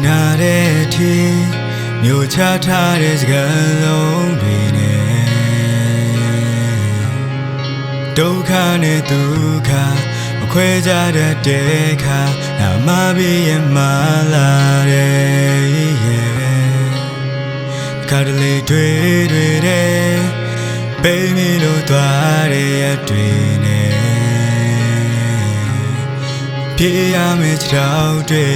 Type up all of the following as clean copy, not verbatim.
နာတဲ့ထီမျိုးချထားတဲ့စကားလုံးတွေနဲ့ဒုက္ခနဲ့ဒုက္ခမခွဲခြားတတ်တဲ့ခါငါမပြီးရင်မလာတဲ့ခါတလေတွေ့တဲ့ပိမီလို့သွားတဲ့ရတွေနဲ့ပြေးရမယ့်ခြေထောက်တွေ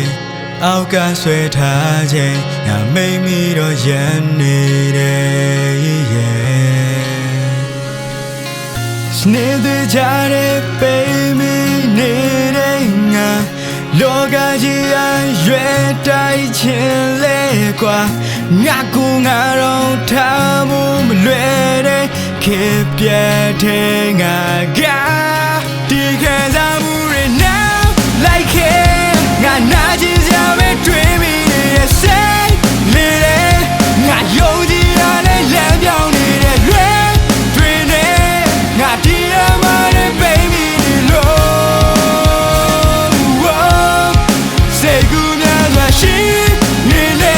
အောက်ကဆွဲထားခြင်းငါမိတ်မိတော့ရန်နေတယ်စနေသေးကြတဲ့ပိမီနေတဲ့ငါလောကကြီးအရွယ်တိုက်ခြင်းလဲကွာငါကူငါတော့ထားဖို့မလွယ်တဲ့ခေပြတ်တဲ့ငါကဒီခံစားမှုတွေနောက်လိုက်ခဲ့ငါနာကျင်စရာပဲတွေ့မိရဲ့စိတ်လေးတဲ့ငါယုံကြည်ရတဲ့လမ်းပြောင်းနေတဲ့လွယ်တွေ့နေငါဒီရမှာတဲ့ baby လို့စိတ်ကူးများစွာရှိနေလေ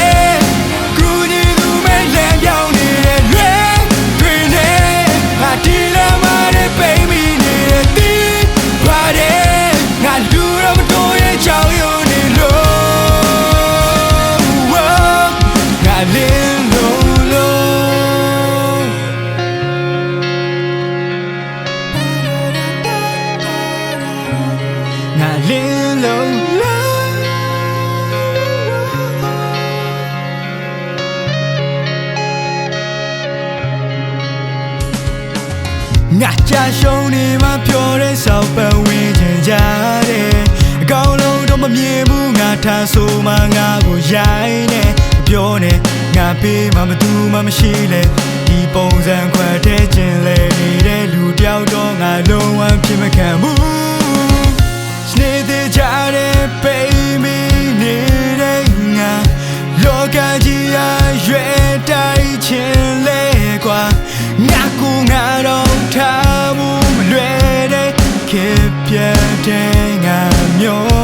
ကူညီသူမဲ့လမ်းပြောင်းနေတဲ့လွယ်တွေ့နေငါဒီရမှာတဲ့ baby နေတဲ့တီးပါတယ်ငါလူတော့မတော်ရဲ့ကြောင်ရုံနေလို့ငါလင်းလို့ငါလင်းလို့ငါချရှုံးနေမှပြောတဲ့ဆောက်ပတ်ဝန်းကျင်ကြတဲ့အကောင်းလုံးတော့မမြင်ဘူးငါထားဆိုမှငါကိုရိုင်းနေပြောနေငါပေးမှမသူမှမရှိလေဒီပုံစံခွက်တဲ့ကျင်လေနေတဲ့လူတယောက်တော့ငါလုံးဝဖြစ်မခံဘူးစနေသေးကြတဲ့ baby နေတဲ့ငါလောကကြီးအရွယ်တိုက်ခြင်းလဲကွာငါကူငါတော့ထားဖို့မလွယ်တဲ့ခေပြတ်တဲ့ငါမျိုး